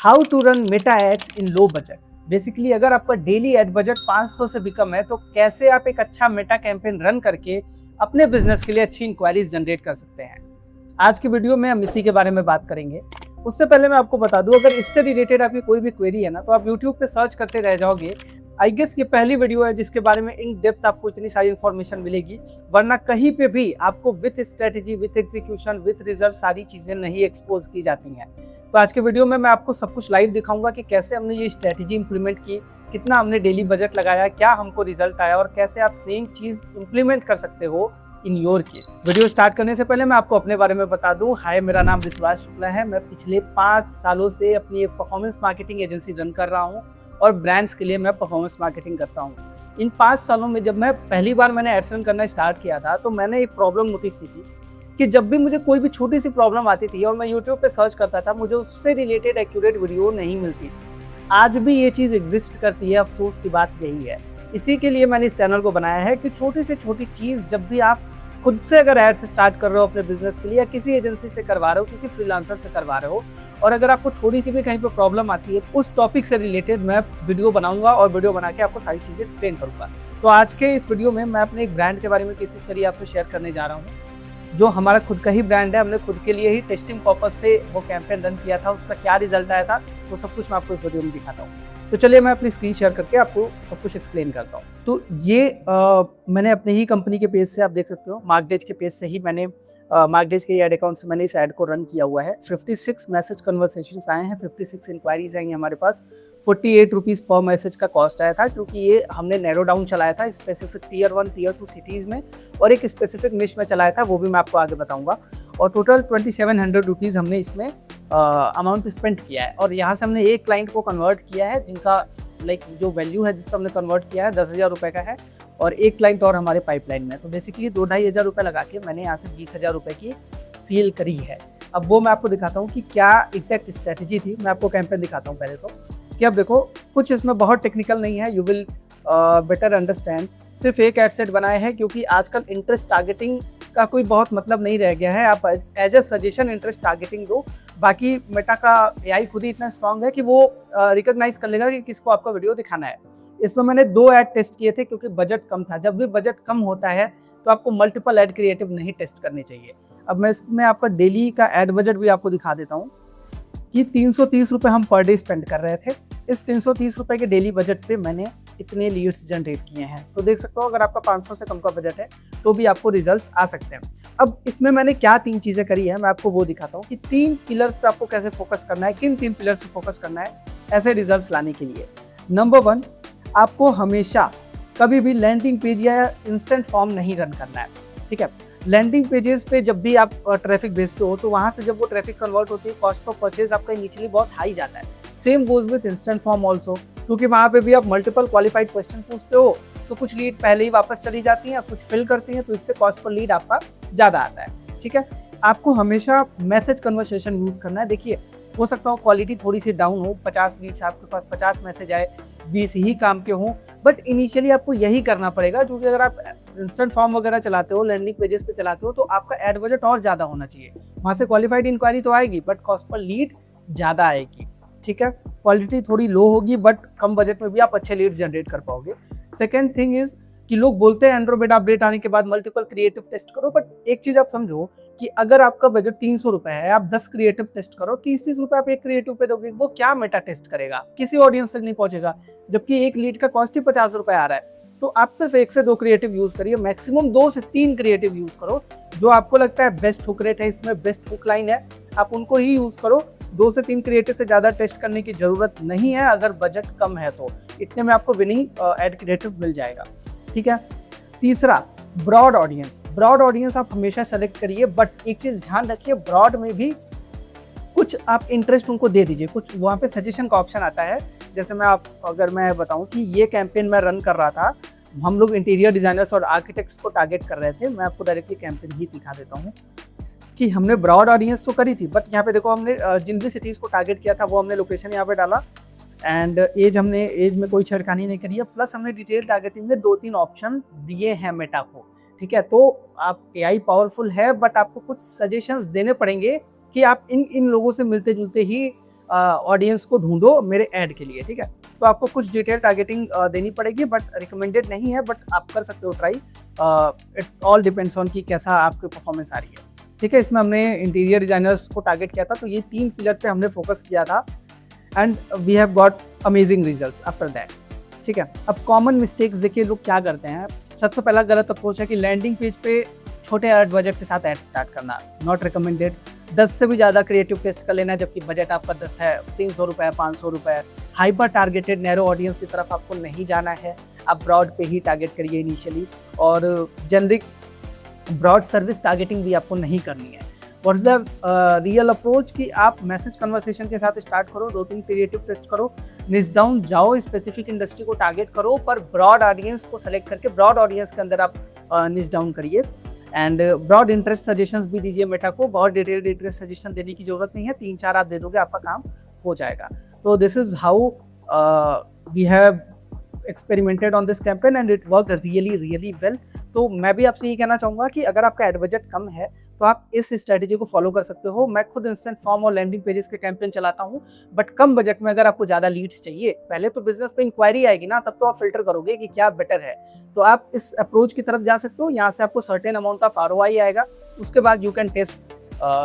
How to run Meta ads in low budget. Basically अगर आपका daily ad budget 500 से भी कम है तो कैसे आप एक अच्छा मेटा कैंपेन रन करके अपने बिजनेस के लिए अच्छी इंक्वायरीज जनरेट कर सकते हैं। आज की वीडियो में हम इसी के बारे में बात करेंगे। उससे पहले मैं आपको बता दूं, अगर इससे रिलेटेड आपकी कोई भी क्वेरी है ना तो आप यूट्यूब पे सर्च करते रह जाओगे। आई गेस ये पहली वीडियो है जिसके बारे में इन डेप्थ आपको इतनी सारी इन्फॉर्मेशन मिलेगी, वरना कहीं पे भी आपको with strategy, with execution, with result सारी चीजें नहीं एक्सपोज की जाती हैं। तो आज के वीडियो में मैं आपको सब कुछ लाइव दिखाऊंगा कि कैसे हमने ये स्ट्रेटेजी इंप्लीमेंट की, कितना हमने डेली बजट लगाया, क्या हमको रिजल्ट आया और कैसे आप सेम चीज इंप्लीमेंट कर सकते हो in your case. Video start करने से पहले मैं आपको अपने बारे में बता दूं। हाय, मेरा नाम ऋतुराज शुक्ला है। मैं पिछले 5 सालों से अपनी एक परफॉर्मेंस मार्केटिंग एजेंसी रन कर रहा हूं और ब्रांड्स के लिए मैं परफॉर्मेंस मार्केटिंग करता हूं। इन 5 सालों में जब मैं पहली बार मैंने एड्स रन करना स्टार्ट किया था तो मैंने एक प्रॉब्लम नोटिस की थी कि जब भी मुझे कोई भी छोटी सी प्रॉब्लम आती थी और मैं यूट्यूब पे सर्च करता था, मुझे उससे रिलेटेड एक्यूरेट वीडियो नहीं मिलती थी। आज भी ये चीज़ एग्जिस्ट करती है, अफसोस की बात यही है। इसी के लिए मैंने इस चैनल को बनाया है कि छोटी से छोटी चीज़ जब भी आप खुद से अगर एड्स स्टार्ट कर रहे हो अपने बिजनेस के लिए, या किसी एजेंसी से करवा रहे हो, किसी फ्रीलांसर से करवा रहे हो, और अगर आपको थोड़ी सी भी कहीं पर प्रॉब्लम आती है, उस टॉपिक से रिलेटेड मैं वीडियो बनाऊंगा और वीडियो बना के आपको सारी चीज़ें एक्सप्लेन करूंगा। तो आज के इस वीडियो में मैं अपने एक ब्रांड के बारे में केस स्टडी आपसे शेयर करने जा रहा हूँ, जो हमारा खुद का ही ब्रांड है। हमने खुद के लिए ही टेस्टिंग पर्पस से वो कैंपेन रन किया था, उसका क्या रिजल्ट आया था वो सब कुछ मैं आपको इस वीडियो में दिखाता हूँ। तो चलिए मैं अपनी स्क्रीन शेयर करके आपको सब कुछ एक्सप्लेन करता हूँ। तो ये मैंने अपने ही कंपनी के पेज से, आप देख सकते हो, मार्कडेज के पेज से ही मैंने मार्कडेज के एड अकाउंट से मैंने इस ऐड को रन किया हुआ है। 56 मैसेज कन्वर्सेशंस आए हैं, 56 इंक्वायरीज आई हैं हमारे पास। 48 रुपीज़ पर मैसेज का कॉस्ट आया था, क्योंकि ये हमने नैरो डाउन चलाया था स्पेसिफिक टीयर 1 टीयर 2 सिटीज़ में, और एक स्पेसिफिक निश में चलाया था, वो भी मैं आपको आगे बताऊंगा। और टोटल 2700 रुपीज़ हमने इसमें अमाउंट स्पेंड किया है। और यहाँ से हमने एक क्लाइंट को कन्वर्ट किया है जिनका जो वैल्यू है जिसका हमने कन्वर्ट किया है 10,000 रुपये का है, और एक क्लाइंट और हमारे पाइपलाइन में। तो बेसिकली 2-2.5 हज़ार रुपये लगा के मैंने यहाँ से 20,000 रुपये की सेल करी है। अब वो मैं आपको दिखाता हूँ कि क्या एग्जैक्ट स्ट्रेटेजी थी। मैं आपको कैंपेन दिखाता हूँ पहले तो, कि अब देखो कुछ इसमें बहुत टेक्निकल नहीं है, यू विल बेटर अंडरस्टैंड। सिर्फ एक एड सेट बनाए हैं क्योंकि आजकल इंटरेस्ट टारगेटिंग का कोई बहुत मतलब नहीं रह गया है। आप as a suggestion interest targeting दो, बाकी मेटा का एआई खुद ही इतना स्ट्रांग है कि वो रिकॉग्नाइज कर लेगा कि किसको आपका वीडियो दिखाना है। इसमें मैंने 2 ऐड टेस्ट किए थे क्योंकि बजट कम था। जब भी बजट कम होता है तो आपको मल्टीपल ऐड क्रिएटिव नहीं टेस्ट करने चाहिए। अब मैं इसमें आपका डेली का ऐड बजट भी आपको दिखा देता हूँ कि 330 रुपये हम पर डे स्पेंड कर रहे थे। इस 330 रुपये के डेली बजट पे मैंने इतने लीड्स जनरेट किए हैं। तो देख सकते हो, अगर आपका 500 से कम का बजट है तो भी आपको रिजल्ट्स आ सकते हैं। अब इसमें मैंने क्या 3 चीज़ें करी है, मैं आपको वो दिखाता हूँ कि 3 पिलर्स पे आपको कैसे फोकस करना है, किन 3 पिलर्स पे फोकस करना है ऐसे रिजल्ट्स लाने के लिए। नंबर 1, आपको हमेशा कभी भी लैंडिंग पेज या इंस्टेंट फॉर्म नहीं रन करना है। ठीक है, लैंडिंग पेजेस पे जब भी आप ट्रैफिक भेजते हो तो वहाँ से जब वो ट्रैफिक कन्वर्ट होती है, कॉस्ट ऑफ परचेज आपका इनिशियली बहुत हाई जाता है। Same goes with instant form also, क्योंकि वहाँ पे भी आप मल्टीपल क्वालिफाइड क्वेश्चन पूछते हो तो कुछ लीड पहले ही वापस चली जाती हैं, कुछ फिल करती हैं, तो इससे कॉस्ट पर लीड आपका ज़्यादा आता है। ठीक है, आपको हमेशा मैसेज कन्वर्सेशन यूज़ करना है। देखिए, हो सकता हो क्वालिटी थोड़ी सी डाउन हो, 50 लीड्स आपके पास, 50 मैसेज आए, 20 ही काम के हों, बट इनिशियली आपको यही करना पड़ेगा, क्योंकि अगर आप इंस्टेंट फॉर्म वगैरह चलाते हो, लैंडिंग पेजेस पे चलाते हो, तो आपका एड बजट और ज़्यादा होना चाहिए। वहाँ से क्वालिफाइड इंक्वायरी तो आएगी बट कॉस्ट पर लीड ज़्यादा आएगी। ठीक है, क्वालिटी थोड़ी लो होगी बट कम बजट में भी आप अच्छे लीड्स जनरेट कर पाओगे। सेकेंड थिंग इज कि लोग बोलते हैं एंड्रॉइड अपडेट आने के बाद मल्टीपल क्रिएटिव टेस्ट करो, बट एक चीज आप समझो कि अगर आपका बजट 300 रुपए है, आप 10 क्रिएटिव टेस्ट करो, 30 रुपए आप एक क्रिएटिव पे दोगे, वो क्या मेटा टेस्ट करेगा, किसी ऑडियंस तक नहीं पहुंचेगा, जबकि एक लीड का कॉस्ट ही 50 रुपए आ रहा है। तो आप सिर्फ 1 से 2 क्रिएटिव यूज करिए, मैक्सिमम 2 से 3 क्रिएटिव यूज करो। जो आपको लगता है बेस्ट हुक रेट है, इसमें बेस्ट हुक लाइन है, आप उनको ही यूज करो। 2 से 3 क्रिएटिव से ज्यादा टेस्ट करने की जरूरत नहीं है अगर बजट कम है तो। इतने में आपको विनिंग एड क्रिएटिव मिल जाएगा। ठीक है, तीसरा, ब्रॉड ऑडियंस। ब्रॉड ऑडियंस आप हमेशा सेलेक्ट करिए, बट एक चीज ध्यान रखिए, ब्रॉड में भी कुछ आप इंटरेस्ट उनको दे दीजिए। कुछ वहाँ पे सजेशन का ऑप्शन आता है। जैसे अगर मैं बताऊं कि ये कैंपेन मैं रन कर रहा था, हम लोग इंटीरियर डिजाइनर्स और आर्किटेक्ट्स को टारगेट कर रहे थे। मैं आपको डायरेक्टली कैंपेन ही दिखा देता हूँ कि हमने ब्रॉड ऑडियंस तो करी थी, बट यहाँ पे देखो, हमने जिन भी सिटीज़ को टारगेट किया था वो हमने लोकेशन यहाँ पे डाला, एंड एज में कोई छेड़खानी नहीं करी है। प्लस हमने डिटेल टारगेटिंग में 2-3 ऑप्शन दिए हैं मेटा को। ठीक है, तो आप एआई पावरफुल है, बट आपको कुछ सजेशंस देने पड़ेंगे कि आप इन लोगों से मिलते जुलते ही ऑडियंस को ढूंढो मेरे ऐड के लिए, ठीक है। तो आपको कुछ डिटेल टारगेटिंग देनी पड़ेगी, बट रिकमेंडेड नहीं है, बट आप कर सकते हो try. It all depends on कि कैसा आपकी परफॉर्मेंस आ रही है, ठीक है। इसमें हमने इंटीरियर डिजाइनर्स को टारगेट किया था, तो ये 3 पिलर पे हमने फोकस किया था and we have got amazing results after that, ठीक है। अब कॉमन मिस्टेक्स देखिए लोग क्या करते हैं। सबसे पहला गलत अप्रोच है कि लैंडिंग पेज पे छोटे एड बजट के साथ एड स्टार्ट करना, नॉट रिकमेंडेड। 10 से भी ज़्यादा क्रिएटिव टेस्ट कर लेना है, जबकि बजट आपका 10 है, 300 रुपये, 500 रुपये। हाइपर टारगेटेड नैरो ऑडियंस की तरफ आपको नहीं जाना है, आप ब्रॉड पे ही टारगेट करिए इनिशियली, और जेनरिक ब्रॉड सर्विस टारगेटिंग भी आपको नहीं करनी है। व्हाट्स द रियल अप्रोच कि आप मैसेज कन्वर्सेशन के साथ स्टार्ट करो, 2-3 क्रिएटिव टेस्ट करो, निच डाउन जाओ, स्पेसिफिक इंडस्ट्री को टारगेट करो, पर ब्रॉड ऑडियंस को सेलेक्ट करके ब्रॉड ऑडियंस के अंदर आप निच डाउन करिए। एंड ब्रॉड इंटरेस्ट सजेशंस भी दीजिए मेटा को, बहुत डिटेल्ड इंटरेस्ट सजेशन देने की जरूरत नहीं है, 3-4 आप दे दोगे आपका काम हो जाएगा। तो this is how we have experimented on this campaign and it worked really well. तो मैं भी आपसे ये कहना चाहूँगा कि अगर आपका एड बजट कम है तो आप इस स्ट्रेटेजी को फॉलो कर सकते हो। मैं खुद इंस्टेंट फॉर्म और लैंडिंग पेजेस के कैंपेन चलाता हूँ, बट कम बजट में अगर आपको ज़्यादा लीड्स चाहिए, पहले तो बिजनेस पे इंक्वायरी आएगी ना, तब तो आप फिल्टर करोगे कि क्या बेटर है। तो आप इस अप्रोच की तरफ जा सकते हो, यहाँ से आपको सर्टेन अमाउंट ऑफ ROI आएगा, उसके बाद यू कैन टेस्ट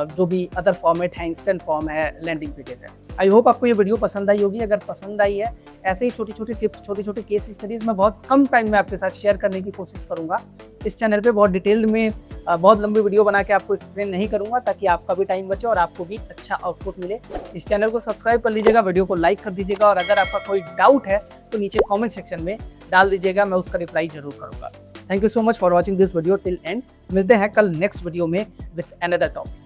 जो भी अदर फॉर्मेट है, इंस्टेंट फॉर्म है, लैंडिंग पेजेस है। आई होप आपको ये वीडियो पसंद आई होगी। अगर पसंद आई है, ऐसे ही छोटी छोटी टिप्स, छोटे छोटे केस स्टडीज मैं बहुत कम टाइम में आपके साथ शेयर करने की कोशिश करूंगा। इस चैनल पे बहुत डिटेल्ड में बहुत लंबी वीडियो बना के आपको एक्सप्लेन नहीं करूंगा, ताकि आपका भी टाइम बचे और आपको भी अच्छा आउटपुट मिले। इस चैनल को सब्सक्राइब कर लीजिएगा, वीडियो को लाइक कर दीजिएगा, और अगर आपका कोई डाउट है तो नीचे कॉमेंट सेक्शन में डाल दीजिएगा, मैं उसका रिप्लाई जरूर करूंगा। Thank you so much for watching this video till and. मिलते हैं कल नेक्स्ट वीडियो में विद अनदर टॉपिक।